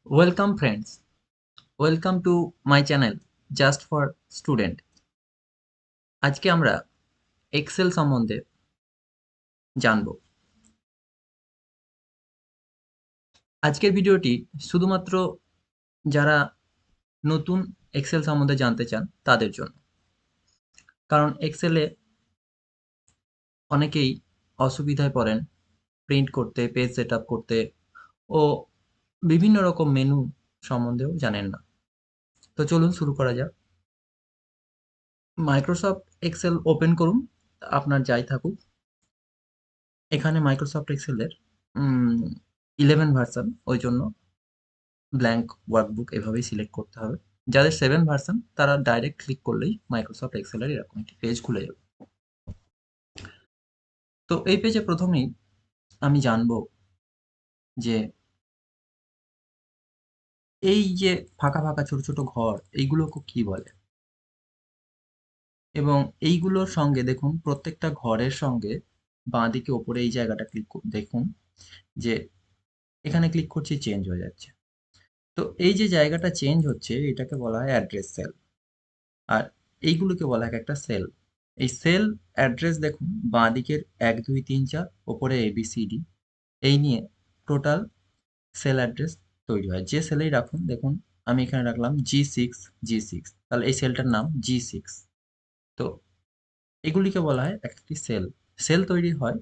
Welcome friends. Welcome to my channel Just for Student. আজকে আমরা Excel সম্বন্ধে জানব। আজকের ভিডিওটি শুধুমাত্র যারা নতুন এক্সেল সম্বন্ধে জানতে চান তাদের জন্য। কারণ এক্সেলে অনেকেই অসুবিধায় পড়েন প্রিন্ট করতে, পেজ সেটআপ করতে ও বিভিন্ন রকম মেনু সম্বন্ধেও জানেন না। তো চলুন শুরু করা যাক। মাইক্রোসফট এক্সেল ওপেন করুন, আপনার যাই থাকুক। এখানে মাইক্রোসফট এক্সেলের 11 ভার্সন, ওই জন্য ব্ল্যাঙ্ক ওয়ার্কবুক এভাবেই সিলেক্ট করতে হবে। যাদের 7 ভার্সন তারা ডাইরেক্ট ক্লিক করলেই মাইক্রোসফট এক্সেলের এরকম একটি পেজ খুলে যাবে। তো এই পেজে প্রথমেই আমি জানবো যে এই যে ফাঁকা ফাঁকা ছোট ছোট ঘর, এইগুলোকে কি বলে, এবং এইগুলোর সঙ্গে দেখুন প্রত্যেকটা ঘরের সঙ্গে বাঁদিকে ওপরে এই জায়গাটা দেখুন যে এখানে ক্লিক করছি চেঞ্জ হয়ে যাচ্ছে। তো এই যে জায়গাটা চেঞ্জ হচ্ছে এটাকে বলা হয় অ্যাড্রেস সেল, আর এইগুলোকে বলা হয় একটা সেল। এই সেল অ্যাড্রেস দেখুন বাঁদিকের 1 2 3 4 ওপরে ABCD, এই নিয়ে টোটাল সেল অ্যাড্রেস তৈরি হয়। যে সেলেই রাখুন, দেখুন আমি এখানে রাখলাম G6, তাহলে এই সেলটার নাম G6। তো এগুলিকে বলা হয় একটি সেল। সেল তৈরি হয়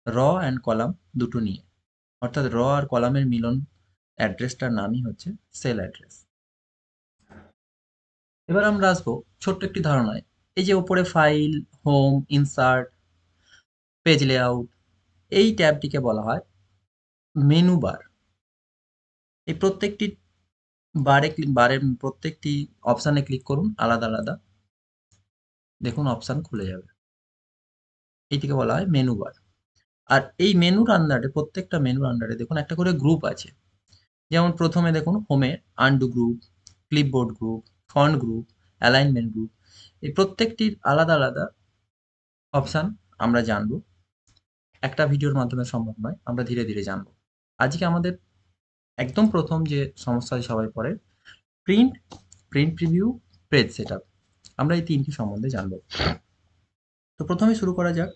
র অ্যান্ড কলাম দুটো নিয়ে, অর্থাৎ র আর কলামের মিলন অ্যাড্রেসটার নামই হচ্ছে সেল অ্যাড্রেস। এবার আমরা আসবো ছোট্ট একটি ধারণায়। এই যে ওপরে file, home, insert, page layout, এই ট্যাবটিকে বলা হয় মেনু বার। এই প্রত্যেকটি বারের প্রত্যেকটি অপশানে ক্লিক করুন আলাদা আলাদা, দেখুন অপশান খুলে যাবে। এইটিকে বলা হয় মেনু বার। আর এই মেনুর আন্ডারে, প্রত্যেকটা মেনুর আন্ডারে দেখুন একটা করে গ্রুপ আছে। যেমন প্রথমে দেখুন হোমে undo group, clipboard group, font group, alignment group, এই প্রত্যেকটির আলাদা আলাদা অপশান আমরা জানবো। একটা ভিডিওর মাধ্যমে সম্ভব নয়, আমরা ধীরে ধীরে জানবো। আজকে আমাদের একদম প্রথম যে সমস্যায় সবাই পড়ে, print, print preview, page setup, আমরা এই তিনটি সম্বন্ধে জানবো। তো প্রথমে শুরু করা যাক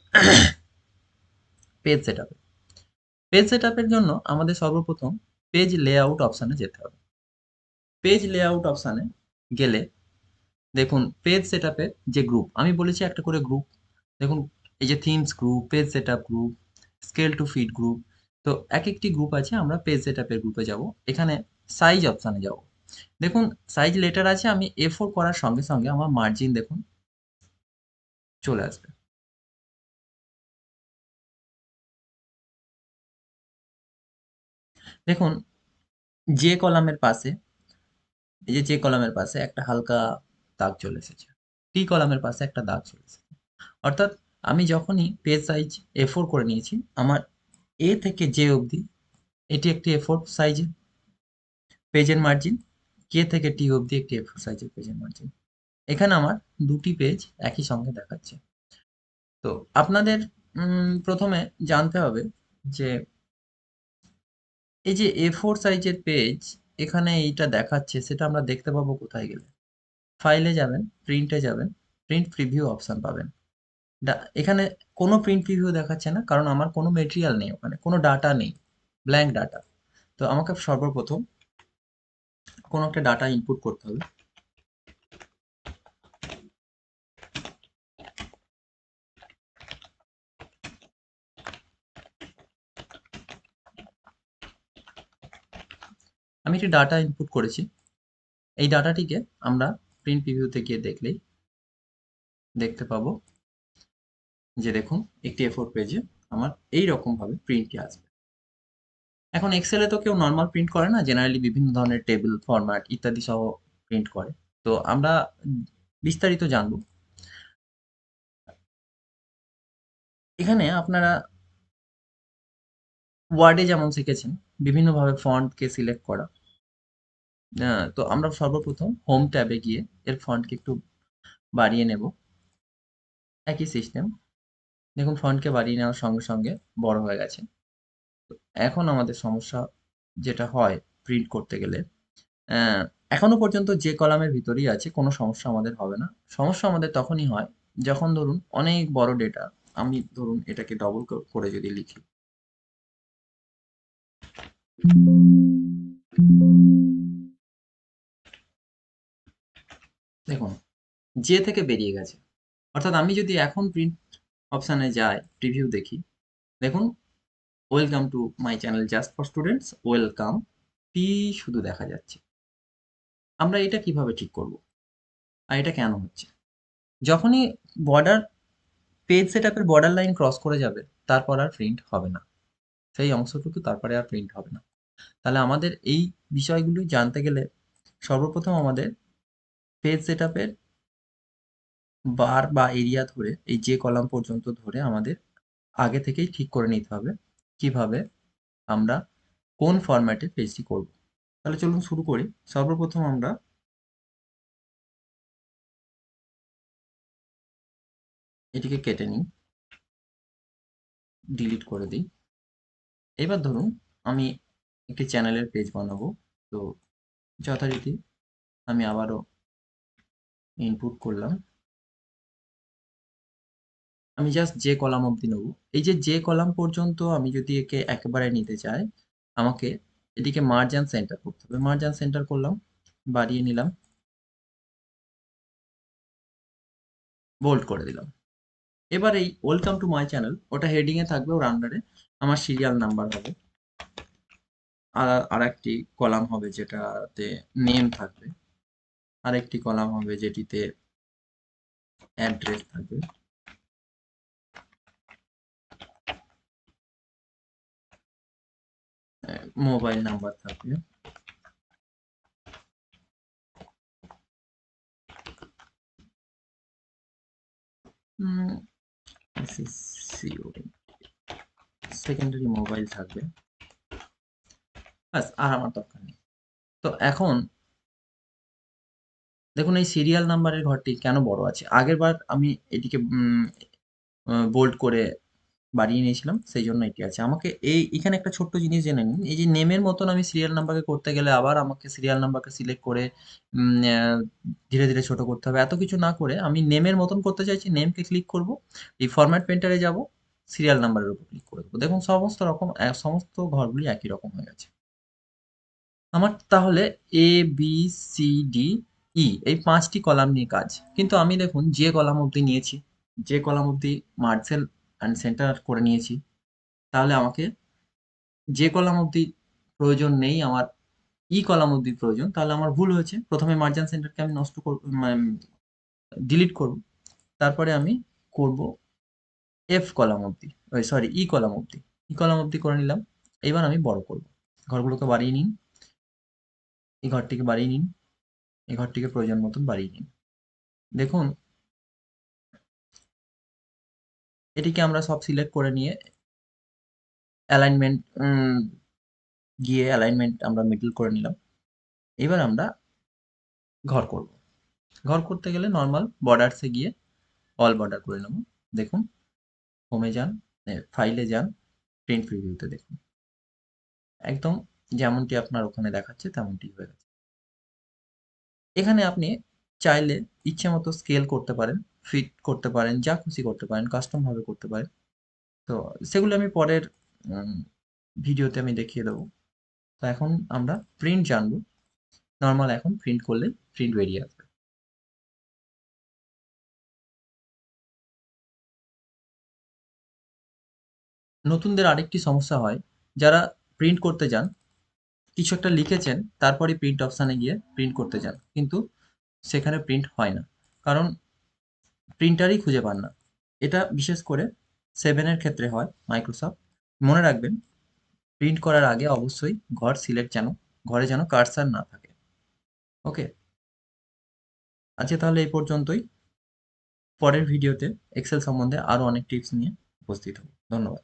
পেজ সেটআপে। পেজ সেটআপের জন্য আমাদের সর্বপ্রথম পেজ লেআউট অপশানে যেতে হবে। পেজ লেআউট অপশানে গেলে দেখুন পেজ সেটআপের যে গ্রুপ আমি বলেছি, একটা করে গ্রুপ দেখুন, এই যে themes group, page setup group, scale to fit group. তো এক একটি গ্রুপ আছে, আমরা পেজ সেটআপের গ্রুপে যাব। এখানে সাইজ অপশানে যাব। দেখুন সাইজ লেটার আছে, আমি A4 করার সঙ্গে সঙ্গে আমার মার্জিন দেখুন চলে আসবে। দেখুন যে কলামের পাশে, এই যে কলামের পাশে একটা হালকা দাগ চলে এসেছে, টি কলামের পাশে একটা দাগ চলে এসেছে, অর্থাৎ আমি যখনই পেজ সাইজ A4 করে নিয়েছি, আমার এ থেকে জে অবধি এটি একটি A4 সাইজের পেজের মার্জিন, কে থেকে টি অবধি একটি A4 সাইজের পেজের মার্জিন। এখানে আমার দুটি পেজ একই সঙ্গে দেখাচ্ছে। তো আপনাদের প্রথমে জানতে হবে যে এই যে A4 সাইজের পেজ এখানে এইটা দেখাচ্ছে, সেটা আমরা দেখতে পাবো কোথায় গেলে? ফাইলে যাবেন, প্রিন্টে যাবেন, প্রিন্ট প্রিভিউ অপশন পাবেন। এখানে কোনো প্রিন্ট প্রিভিউ দেখাচ্ছে না, কারণ আমার কোনো মেটেরিয়াল নেই, ওখানে কোনো ডাটা নেই, ব্ল্যাঙ্ক ডাটা। তো আমাকে সর্বপ্রথম কোনো একটা ডাটা ইনপুট করতে হবে। আমি একটি ডাটা ইনপুট করেছি। এই ডাটাটিকে আমরা প্রিন্ট প্রিভিউতে গিয়ে দেখলেই দেখতে পাবো যে দেখুন একটি A4 পেজে আমার এই রকম ভাবে প্রিন্টটি আসবে। এখন এক্সেলে তো কেউ নর্মাল প্রিন্ট করে না, জেনারেলি বিভিন্ন ধরনের টেবিল ফরম্যাট ইত্যাদি সহ প্রিন্ট করে। তো আমরা বিস্তারিত জানবো। এখানে আপনারা ওয়ার্ডে যেমন শিখেছেন বিভিন্নভাবে ফন্টকে সিলেক্ট করা। তো আমরা সর্বপ্রথম হোম ট্যাবে গিয়ে এর ফন্টকে একটু বাড়িয়ে নেব। একই সিস্টেম, দেখুন ফন্টকে বাড়িয়ে নেওয়ার সঙ্গে সঙ্গে বড় হয়ে গেছে। তো এখন আমাদের সমস্যা যেটা হয় প্রিন্ট করতে গেলে আহ, এখনো পর্যন্ত যে কলামের ভিতরেই আছে কোনো সমস্যা আমাদের হবে না। সমস্যা আমাদের তখনই হয় যখন ধরুন অনেক বড় ডেটা, আমি ধরুন এটাকে ডবল করে যদি লিখি, দেখুন যে থেকে বেরিয়ে গেছে। অর্থাৎ আমি যদি এখন প্রিন্ট অপশানে যাই, প্রিভিউ দেখি, দেখুন welcome to my channel just for students, welcome P শুধু দেখা যাচ্ছে। আমরা এটা কিভাবে ঠিক করব, আর এটা কেন হচ্ছে? যখনই বর্ডার, পেজ সেটআপের বর্ডার লাইন ক্রস করে যাবে, তারপর আর প্রিন্ট হবে না। সেই অংশটুকু তারপরে আর প্রিন্ট হবে না। তাহলে আমাদের এই বিষয়গুলো জানতে গেলে সর্বপ্রথম আমাদের পেজ সেটআপের বার বা এরিয়া ধরে, এই যে কলাম পর্যন্ত ধরে আমাদের আগে থেকেই ঠিক করে নিতে হবে কিভাবে আমরা কোন ফরম্যাটে পেজটি করব। তাহলে চলুন শুরু করি। সর্বপ্রথম আমরা এটিকে কেটে নিই, ডিলিট করে দিই। এবার ধরুন আমি একটি চ্যানেলের পেজ বানাবো। তো যথারীতি আমি আবারও ইনপুট করলাম। আমি জাস্ট যে কলাম অবধি নেবো। এই যে যে কলাম পর্যন্ত আমি যদি একে একেবারে নিতে চাই, আমাকে এটিকে মার্জ অ্যান্ড সেন্টার করতে হবে। মার্জ অ্যান্ড সেন্টার করলাম, বাড়িয়ে নিলাম, বোল্ড করে দিলাম। এবার এই ওয়েলকাম টু মাই চ্যানেল ওটা হেডিং এ থাকবে, ওর আন্ডারে আমার সিরিয়াল নাম্বার হবে। আর আরেকটি কলাম হবে যেটাতে নেম থাকবে, আরেকটি কলাম হবে যেটিতে অ্যাড্রেস থাকবে, মোবাইল নাম্বার থাকবে, সেকেন্ডারি মোবাইল থাকবে। ব্যাস, আর আমার দরকার নেই। তো এখন দেখুন এই সিরিয়াল নাম্বারের ঘরটি কেন বড় আছে। আগের বার আমি এটিকে বোল্ড করে বাড়িয়ে নিয়েছিলাম, সেই জন্য এটি আছে। আমাকে এখানে একটা ছোট্ট জিনিস জেনে নিন, এই যে নেমের মতন আমি সিরিয়াল নাম্বারকে করতে গেলে আবার আমাকে সিরিয়াল নাম্বারকে সিলেক্ট করে ধীরে ধীরে ছোট করতে হবে। এত কিছু না করে আমি নেমের মতন করতে চাইছি, নেমকে ক্লিক করব, এই ফরম্যাট পেন্টারে যাব, সিরিয়াল নাম্বারের উপর ক্লিক করে দেবো। দেখুন সমস্ত রকম সমস্ত ঘরগুলি একই রকম হয়ে গেছে। আমার তাহলে A B C D E এই 5টি কলাম নিয়ে কাজ। কিন্তু আমি দেখুন যে কলাম অবধি নিয়েছি, যে কলাম অবধি মার্জেল অ্যান্ড সেন্টার করে নিয়েছি, তাহলে আমাকে যে কলাম অবধি প্রয়োজন নেই, আমার ই কলাম অবধি প্রয়োজন। তাহলে আমার ভুল হয়েছে, প্রথমে মার্জিন সেন্টারকে আমি নষ্ট করব, ডিলিট করব, তারপরে আমি করব এফ কলাম অবধি, ওই সরি ই কলাম অবধি, ই কলাম অবধি করে নিলাম। এবার আমি বড় করব, ঘরগুলোকে বাড়িয়ে নিন, এই ঘরটিকে বাড়িয়ে নিন, এই ঘরটিকে প্রয়োজন মতন বাড়িয়ে নিন। দেখুন এটিকে আমরা সব সিলেক্ট করে নিয়ে অ্যালাইনমেন্ট গিয়ে অ্যালাইনমেন্ট আমরা মিডল করে নিলাম। এবার আমরা ঘর করব। ঘর করতে গেলে নর্মাল বর্ডারসে গিয়ে অল বর্ডার করে নেব। দেখুন হোমে যান, ফাইলে যান, প্রিন্ট প্রিভিউতে দেখুন একদম যেমনটি আপনার ওখানে দেখাচ্ছে তেমনটি হয়ে গেছে। এখানে আপনি চাইলে ইচ্ছে মতো স্কেল করতে পারেন, ফিট করতে পারেন, যা খুশি করতে পারেন, কাস্টম ভাবে করতে পারেন। তো সেগুলো আমি পরের ভিডিওতে আমি দেখিয়ে দেবো। তো এখন আমরা প্রিন্ট জানবো। নর্মাল এখন প্রিন্ট করলে প্রিন্ট বেরিয়ে আসবে। নতুনদের আরেকটি সমস্যা হয়, যারা প্রিন্ট করতে যান, কিছু একটা লিখেছেন, তারপরে প্রিন্ট অপশানে গিয়ে প্রিন্ট করতে যান, কিন্তু সেখানে প্রিন্ট হয় না, কারণ প্রিন্টারই খুঁজে পান না। এটা বিশেষ করে 7 এর ক্ষেত্রে হয় মাইক্রোসফট। মনে রাখবেন প্রিন্ট করার আগে অবশ্যই ঘর সিলেক্ট যেন, ঘরে যেন কার্সার না থাকে। ওকে, আজকে তাহলে এই পর্যন্তই। পরের ভিডিওতে এক্সেল সম্বন্ধে আরো অনেক টিপস নিয়ে উপস্থিত হব। ধন্যবাদ।